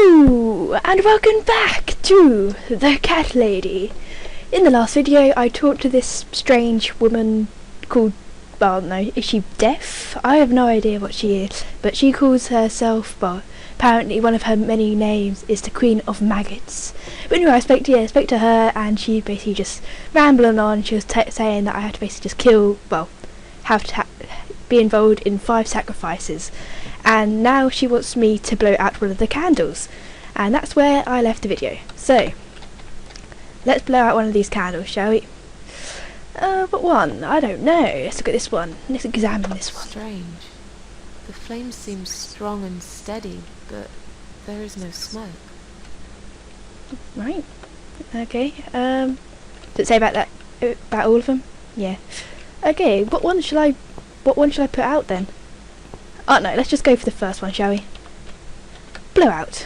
Hello and welcome back to the Cat Lady. In the last video I talked to this strange woman called, well no, is she deaf? I have no idea what she is, but she calls herself, well, apparently one of her many names is the Queen of Maggots. But anyway, I spoke to her and she basically just rambling on. She was saying that I had to basically just kill, well, have to be involved in 5 sacrifices. And now she wants me to blow out one of the candles, and that's where I left the video. So let's blow out one of these candles, shall we? What one? I don't know. Let's look at this one. Let's examine this one. Strange. The flame seems strong and steady, but there is no smoke. Right. Okay. Does it say about that? About all of them? Yeah. Okay. What one shall I put out then? Oh no, let's just go for the first one, shall we? Blow out.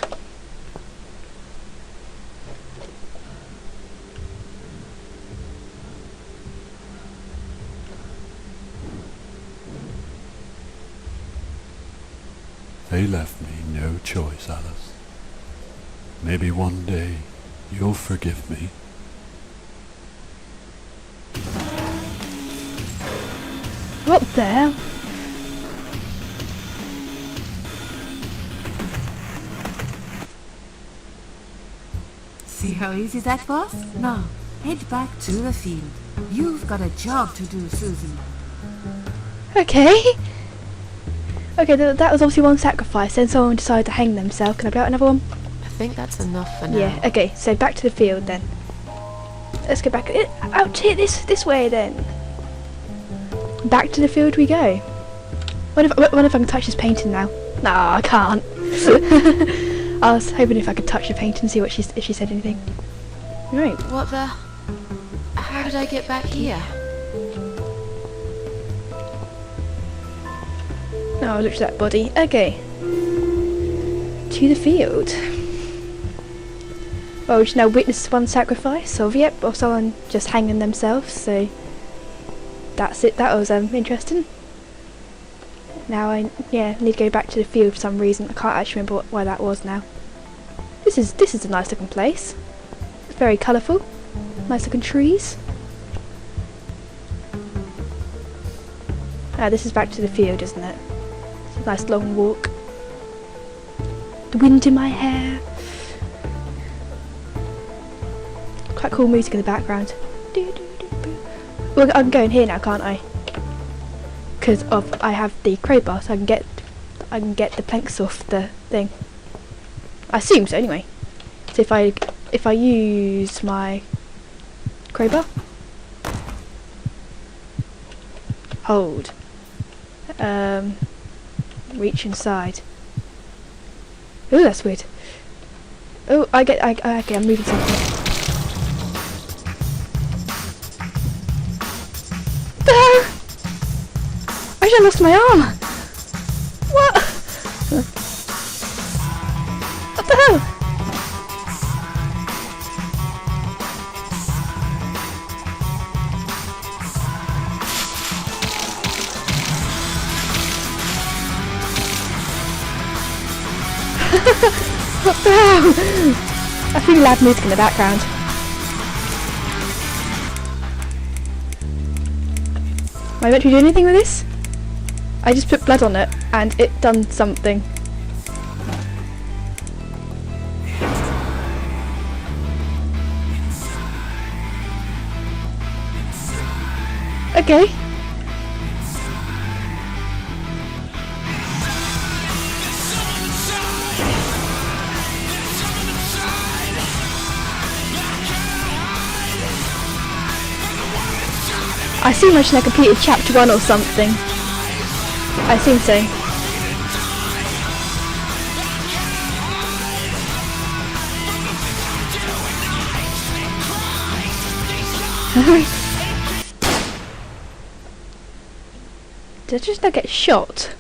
They left me no choice, Alice. Maybe one day you'll forgive me. What the hell? See how easy that was? Now, head back to the field. You've got a job to do, Susan. Okay. Okay, that was obviously one sacrifice. Then someone decided to hang themselves. Can I blow out another one? I think that's enough for now. Yeah. Okay. So back to the field then. Let's go back out here this way then. Back to the field we go. What if I can touch this painting now? No, I can't. I was hoping if I could touch the painting and see what if she said anything. Right. What the? How did I get back here? Oh, look at that body. Okay. To the field. Well, we should now witness one sacrifice of someone just hanging themselves, so that's it. That was interesting. Now I need to go back to the field for some reason. I can't actually remember why that was now. This is a nice looking place. It's very colourful. Nice looking trees. Ah, this is back to the field, isn't it? It's a nice long walk. The wind in my hair. Quite cool music in the background. Well, I can go in here now, can't I? Because I have the crowbar, so I can get the planks off the thing. I assume so, anyway. So if I use my crowbar, hold, reach inside. Oh, that's weird. Oh, okay, I'm moving something. No! I lost my arm! What? What the hell? What the hell? That's really loud music in the background. Am I meant to do anything with this? I just put blood on it and it done something. Okay. I assume I should have completed chapter 1 or something. I assume so. Did I just not get shot?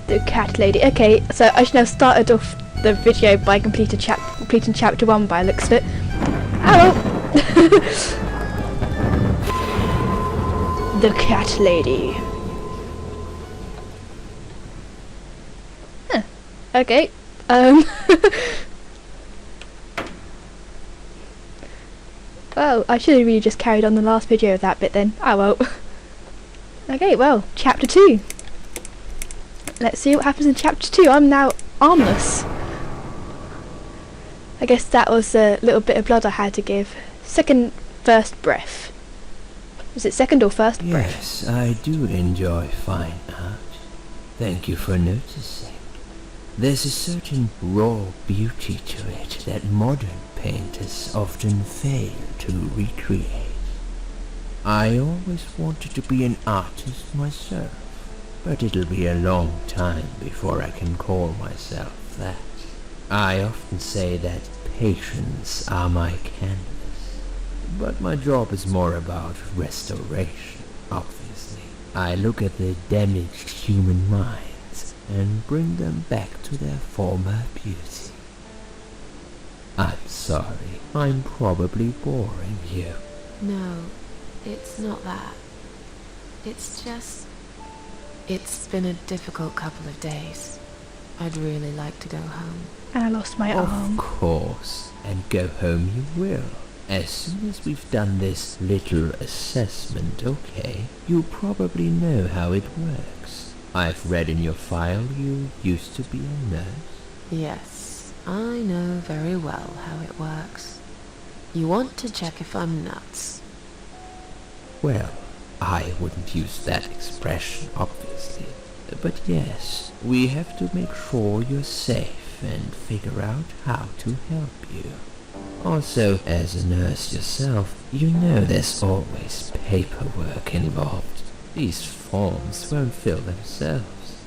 The cat lady. Okay, so I should have started off the video by completing chapter 1 by the looks of it. Oh well. The cat lady. Huh. Okay. Well, I should have really just carried on the last video of that bit then. Oh well. Okay, well, chapter 2. Let's see what happens in chapter 2. I'm now armless. I guess that was a little bit of blood I had to give. First breath. Was it second or first breath? Yes, I do enjoy fine art. Thank you for noticing. There's a certain raw beauty to it that modern painters often fail to recreate. I always wanted to be an artist myself, but it'll be a long time before I can call myself that. I often say that patients are my canvas, but my job is more about restoration, obviously. I look at the damaged human minds and bring them back to their former beauty. I'm sorry, I'm probably boring you. No, it's not that. It's just... It's been a difficult couple of days. I'd really like to go home. And I lost my arm. Of course, and go home you will. As soon as we've done this little assessment, okay, you'll probably know how it works. I've read in your file you used to be a nurse. Yes, I know very well how it works. You want to check if I'm nuts. Well, I wouldn't use that expression, obviously. But yes, we have to make sure you're safe and figure out how to help you. Also, as a nurse yourself, you know there's always paperwork involved. These forms won't fill themselves.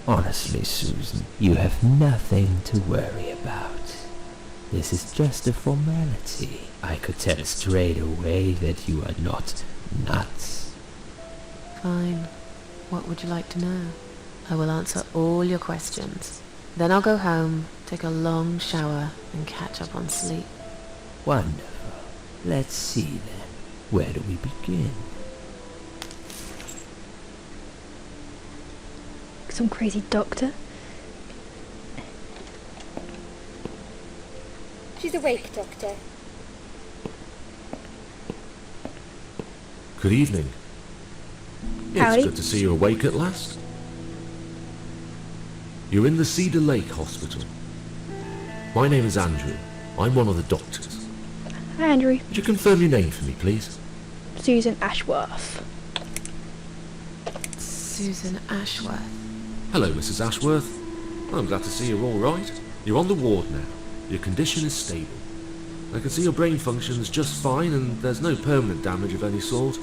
Honestly, Susan, you have nothing to worry about. This is just a formality. I could tell straight away that you are not nuts. Fine. What would you like to know? I will answer all your questions. Then I'll go home, take a long shower, and catch up on sleep. Wonderful. Let's see then. Where do we begin? Some crazy doctor. She's awake, Doctor. Good evening. Howdy. It's good to see you awake at last. You're in the Cedar Lake Hospital. My name is Andrew. I'm one of the doctors. Hi, Andrew. Could you confirm your name for me, please? Susan Ashworth. Susan Ashworth. Hello, Mrs. Ashworth. I'm glad to see you're all right. You're on the ward now. Your condition is stable. I can see your brain functions just fine and there's no permanent damage of any sort.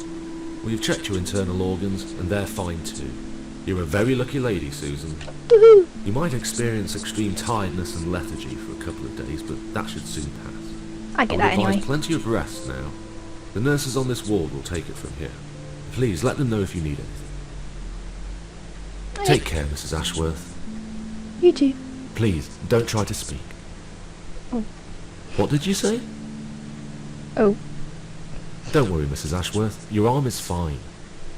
We've checked your internal organs and they're fine too. You're a very lucky lady, Susan. Woohoo! You might experience extreme tiredness and lethargy for a couple of days, but that should soon pass. I get that I'll advise anyway. plenty of rest now. The nurses on this ward will take it from here. Please let them know if you need anything. Take care, Mrs. Ashworth. You too. Please, don't try to speak. Oh. What did you say? Oh. Don't worry, Mrs. Ashworth. Your arm is fine.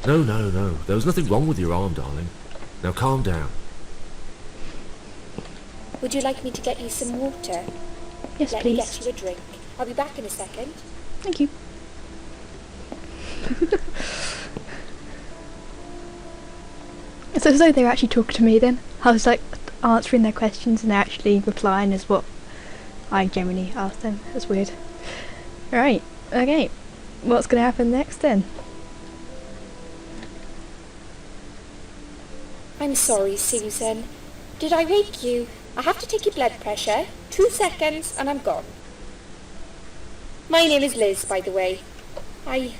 No. There was nothing wrong with your arm, darling. Now calm down. Would you like me to get you some water? Yes, Let me please. get you a drink. I'll be back in a second. Thank you. It's as though they were actually talking to me then. I was like answering their questions and they're actually replying as what I genuinely asked them. That's weird. Right, okay. What's going to happen next then? I'm sorry, Susan. Did I wake you? I have to take your blood pressure. 2 seconds and I'm gone. My name is Liz, by the way. I'm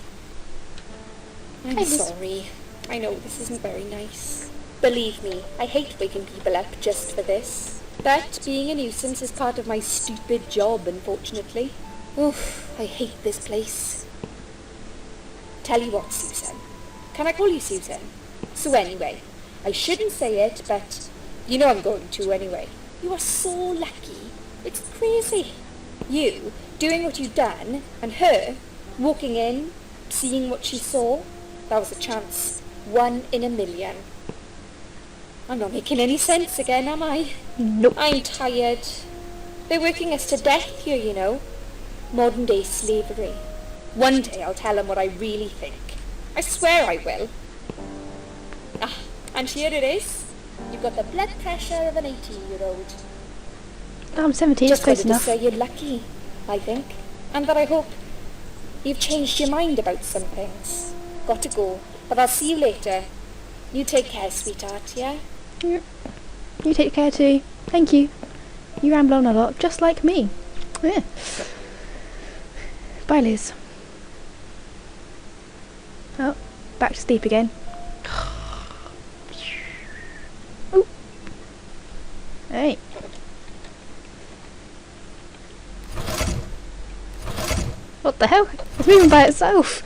Hi, Liz. sorry. I know this isn't very nice. Believe me, I hate waking people up just for this. But being a nuisance is part of my stupid job, unfortunately. Oof, I hate this place. Tell you what, Susan. Can I call you Susan? So anyway, I shouldn't say it, but you know I'm going to anyway. You are so lucky. It's crazy. You doing what you've done, and her walking in, seeing what she saw. That was a chance. 1 in a million. I'm not making any sense again, am I? Nope. I'm tired. They're working us to death here, you know. Modern day slavery. One day I'll tell them what I really think. I swear I will. Ah, and here it is. You've got the blood pressure of an 18-year-old. I'm 17, Just close wanted to enough. say you're lucky, I think. And that I hope you've changed your mind about some things. Got to go, but I'll see you later. You take care, sweetheart, yeah? Yep. You take care too. Thank you. You ramble on a lot, just like me. Yeah. Bye, Liz. Oh, back to sleep again. Ooh. Hey. What the hell? It's moving by itself.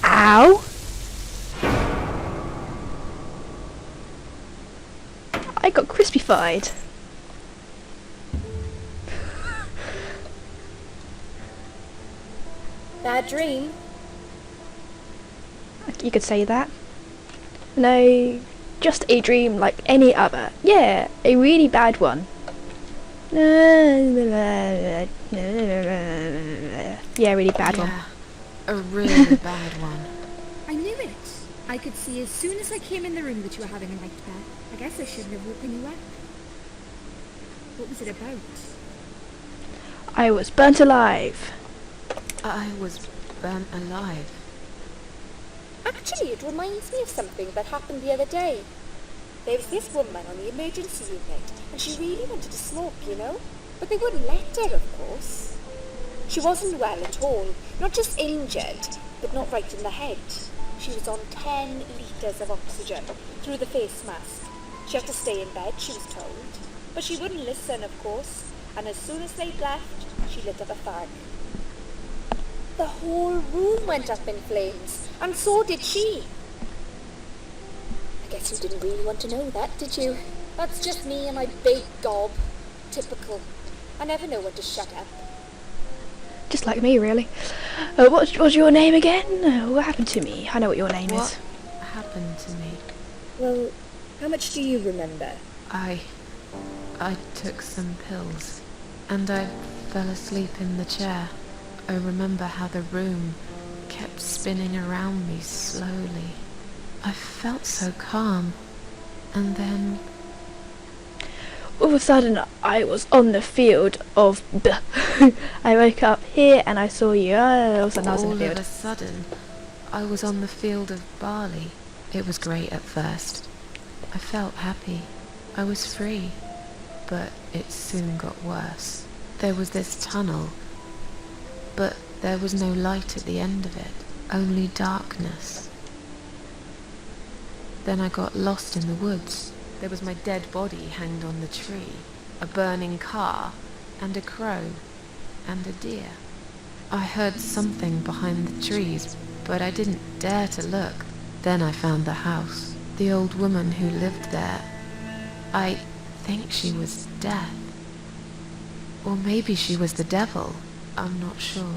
Ow! I got crispy-fied. Bad dream? You could say that. No, just a dream like any other. Yeah, a really bad one. Yeah, really bad one. Yeah, a really bad one. I knew it. I could see as soon as I came in the room that you were having a nightmare. I guess I shouldn't have woken you up. What was it about? I was burnt alive. I was burnt alive. Actually, it reminds me of something that happened the other day. There was this woman on the emergency unit, and she really wanted to smoke, you know? But they wouldn't let her, of course. She wasn't well at all, not just injured, but not right in the head. She was on 10 litres of oxygen through the face mask. She had to stay in bed, she was told. But she wouldn't listen, of course, and as soon as they'd left, she lit up a fag. The whole room went up in flames, and so did she. I guess you didn't really want to know that, did you? That's just me and my big gob. Typical. I never know when to shut up. Just like me, really. What was your name again? What happened to me? I know what your name What is. happened to me? Well, how much do you remember? I took some pills, and I fell asleep in the chair. I remember how the room kept spinning around me slowly. I felt so calm, and then... All of a sudden, I was on the field of... I woke up here and I saw you. All of a sudden, I was in the All field. of a sudden, I was on the field of barley. It was great at first. I felt happy. I was free. But it soon got worse. There was this tunnel, but there was no light at the end of it, only darkness. Then I got lost in the woods. There was my dead body hanged on the tree, a burning car, and a crow, and a deer. I heard something behind the trees, but I didn't dare to look. Then I found the house, the old woman who lived there. I think she was death. Or maybe she was the devil, I'm not sure.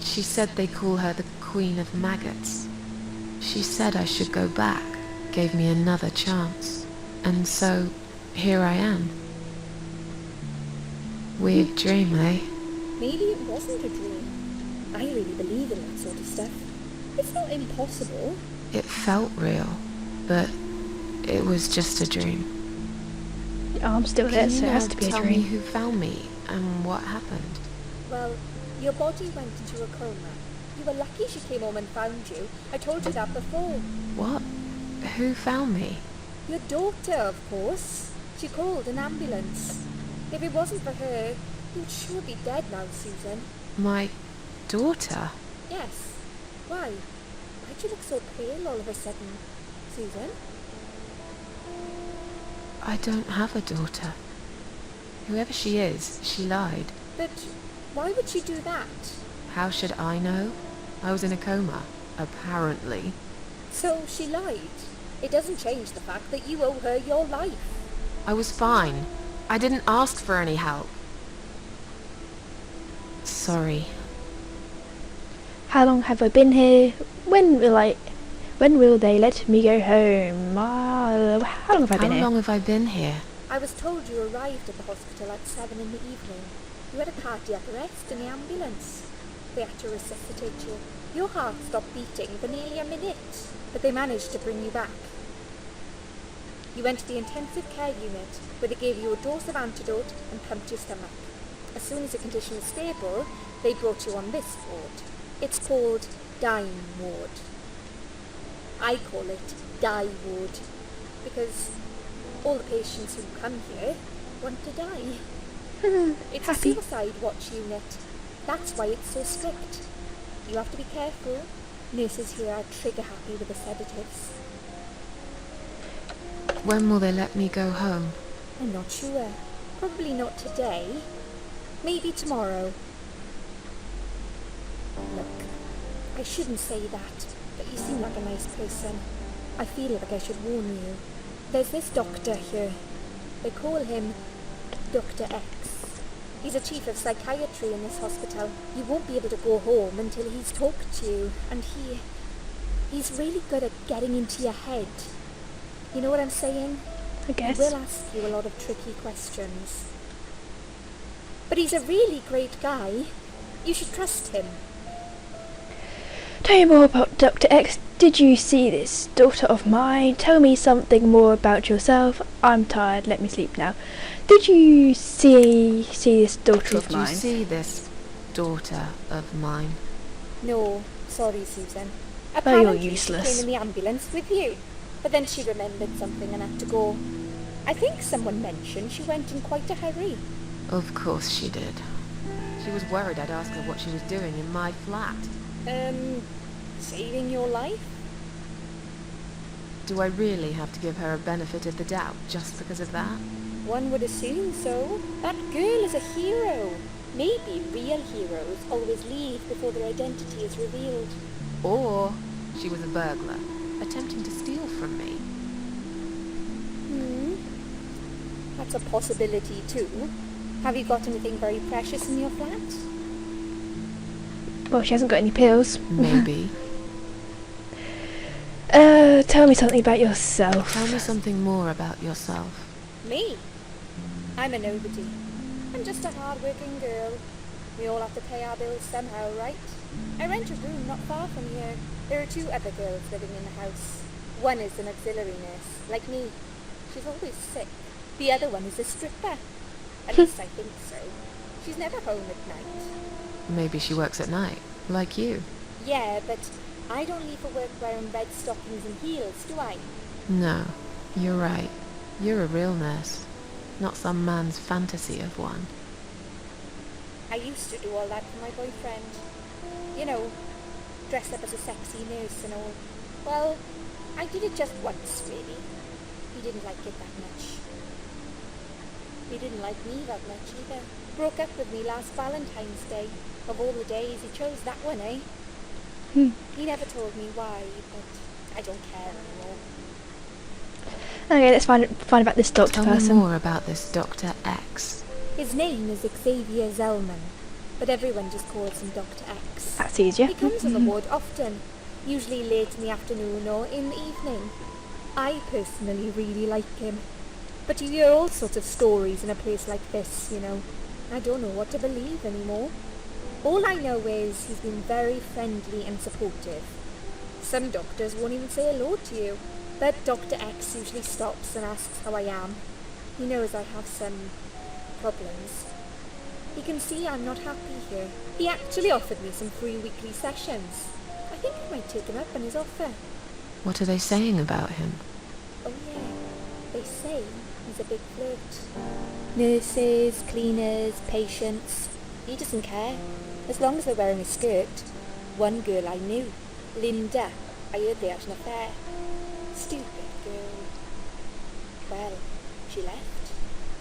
She said they call her the Queen of Maggots. She said I should go back, gave me another chance. And so, here I am. Weird dream, eh? Maybe it wasn't a dream. I really believe in that sort of stuff. It's not impossible. It felt real, but it was just a dream. Oh, I'm still there, Can so you it now has to be a tell me dream. who found me and what happened? Well, your body went into a coma. You were lucky she came home and found you. I told you that before. What? Who found me? Your daughter, of course. She called an ambulance. If it wasn't for her, you'd sure be dead now, Susan. My daughter? Yes. Why? Why'd you look so pale all of a sudden, Susan? I don't have a daughter. Whoever she is, she lied. But why would she do that? How should I know? I was in a coma, apparently. So she lied. It doesn't change the fact that you owe her your life. I was fine. I didn't ask for any help. Sorry. How long have I been here? When will they let me go home? How long have I been How here? long have I been here? I was told you arrived at the hospital at 7 in the evening. You had a cardiac arrest in the ambulance. They had to resuscitate you. Your heart stopped beating for nearly a minute, but they managed to bring you back. You went to the intensive care unit, where they gave you a dose of antidote and pumped your stomach. As soon as your condition was stable, they brought you on this ward. It's called Dying Ward. I call it Die Ward, because all the patients who come here want to die. It's a Happy. suicide watch unit. That's why it's so strict. You have to be careful. Nurses here are trigger happy with the sedatives. When will they let me go home? I'm not sure. Probably not today. Maybe tomorrow. Look, I shouldn't say that, but you seem like a nice person. I feel like I should warn you. There's this doctor here. They call him Dr. X. He's a chief of psychiatry in this hospital. You won't be able to go home until he's talked to you, and he's really good at getting into your head. You know what I'm saying? I guess. He will ask you a lot of tricky questions. But he's a really great guy. You should trust him. Tell me more about Dr. X. Did you see this daughter of mine? Tell me something more about yourself. I'm tired, let me sleep now. Did you see this daughter of Did you mine? see this daughter of mine? No, sorry, Susan. you're Apparently useless. she came in the ambulance with you, but then she remembered something and had to go. I think someone mentioned she went in quite a hurry. Of course she did. She was worried I'd ask her what she was doing in my flat. Saving your life? Do I really have to give her a benefit of the doubt just because of that? One would assume so. That girl is a hero. Maybe real heroes always leave before their identity is revealed. Or she was a burglar, attempting to steal from me. That's a possibility too. Have you got anything very precious in your flat? Well, she hasn't got any pills. Maybe. Tell me something about yourself. Tell me something more about yourself. Me? I'm a nobody. I'm just a hard-working girl. We all have to pay our bills somehow, right? I rent a room not far from here. There are 2 other girls living in the house. One is an auxiliary nurse, like me. She's always sick. The other one is a stripper. At least I think so. She's never home at night. Maybe she works at night, like you. Yeah, but I don't leave for work wearing red stockings and heels, do I? No, you're right. You're a real nurse, not some man's fantasy of one. I used to do all that for my boyfriend. You know, dress up as a sexy nurse and all. Well, I did it just once, really. He didn't like it that much. He didn't like me that much either. Broke up with me last Valentine's Day. Of all the days, he chose that one, eh? He never told me why, but I don't care anymore. Okay, let's find about this doctor Tell person. me more about this Dr. X. His name is Xavier Zellman, but everyone just calls him Dr. X. That's easier. He comes on the ward often, usually late in the afternoon or in the evening. I personally really like him, but you hear all sorts of stories in a place like this, you know. I don't know what to believe anymore. All I know is he's been very friendly and supportive. Some doctors won't even say hello to you, but Dr. X usually stops and asks how I am. He knows I have some problems. He can see I'm not happy here. He actually offered me some free weekly sessions. I think I might take him up on his offer. What are they saying about him? Oh yeah, they say he's a big flirt. Nurses, cleaners, patients. He doesn't care, as long as they're wearing a skirt. One girl I knew, Linda, I heard they had an affair. Stupid girl. Well, she left,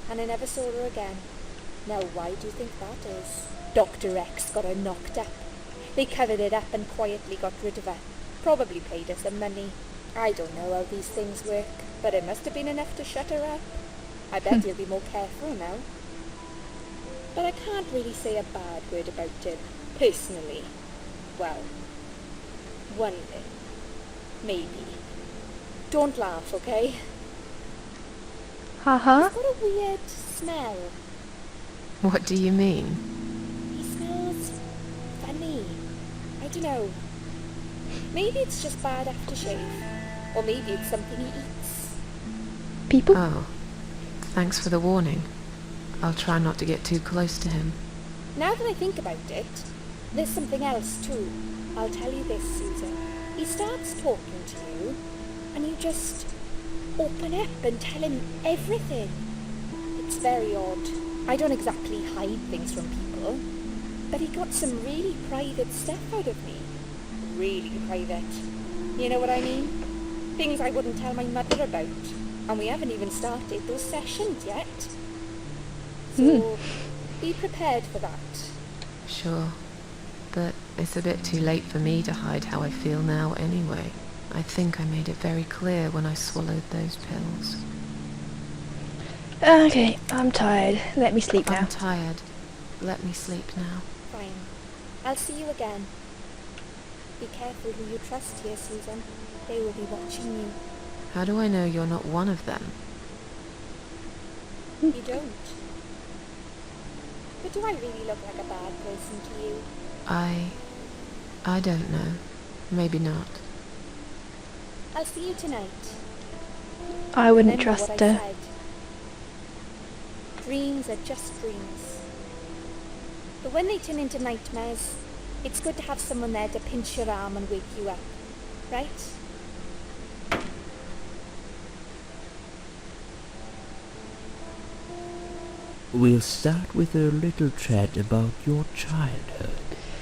and I never saw her again. Now why do you think that is? Dr. X got her knocked up. They covered it up and quietly got rid of her. Probably paid her some money. I don't know how these things work, but it must have been enough to shut her up. I bet he'll be more careful now. But I can't really say a bad word about it, personally. Well, one thing. Maybe. Don't laugh, okay? Haha. He's got a weird smell. What do you mean? He smells funny. I don't know. Maybe it's just bad aftershave. Or maybe it's something he eats. People? Oh, thanks for the warning. I'll try not to get too close to him. Now that I think about it, there's something else too. I'll tell you this, Susan. He starts talking to you, and you just open up and tell him everything. It's very odd. I don't exactly hide things from people, but he got some really private stuff out of me. Really private. You know what I mean? Things I wouldn't tell my mother about. And we haven't even started those sessions yet. So, be prepared for that. Sure. But it's a bit too late for me to hide how I feel now anyway. I think I made it very clear when I swallowed those pills. Okay, I'm tired. Let me sleep now. I'm tired. Let me sleep now. Fine. I'll see you again. Be careful who you trust here, Susan. They will be watching you. How do I know you're not one of them? You don't. But do I really look like a bad person to you? I don't know. Maybe not. I'll see you tonight. I wouldn't Remember trust what I her. said. Dreams are just dreams. But when they turn into nightmares, it's good to have someone there to pinch your arm and wake you up, right? We'll start with a little chat about your childhood.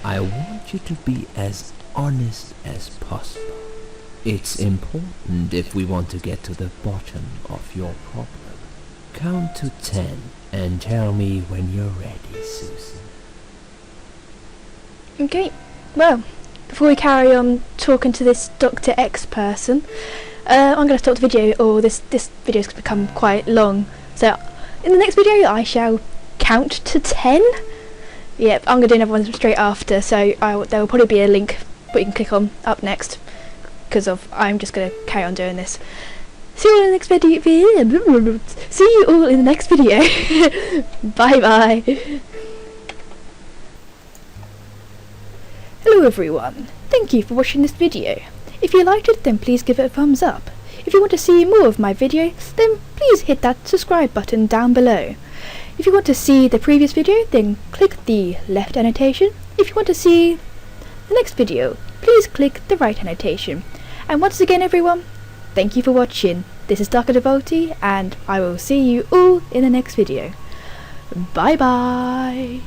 I want you to be as honest as possible. It's important if we want to get to the bottom of your problem. Count to 10 and tell me when you're ready, Susan. Okay, well, before we carry on talking to this Dr. X person, I'm going to stop the video, or this video is going to become quite long. So, in the next video, I shall count to 10. Yep, I'm going to do another one straight after, so there will probably be a link that you can click on up next, because I'm just going to carry on doing this. See you all in the next video. See you all in the next video. Bye bye. Hello everyone, thank you for watching this video. If you liked it, then please give it a thumbs up. If you want to see more of my videos, then please hit that subscribe button down below. If you want to see the previous video, then click the left annotation. If you want to see the next video, please click the right annotation. And once again everyone, thank you for watching. This is Darker Devotee, and I will see you all in the next video. Bye bye!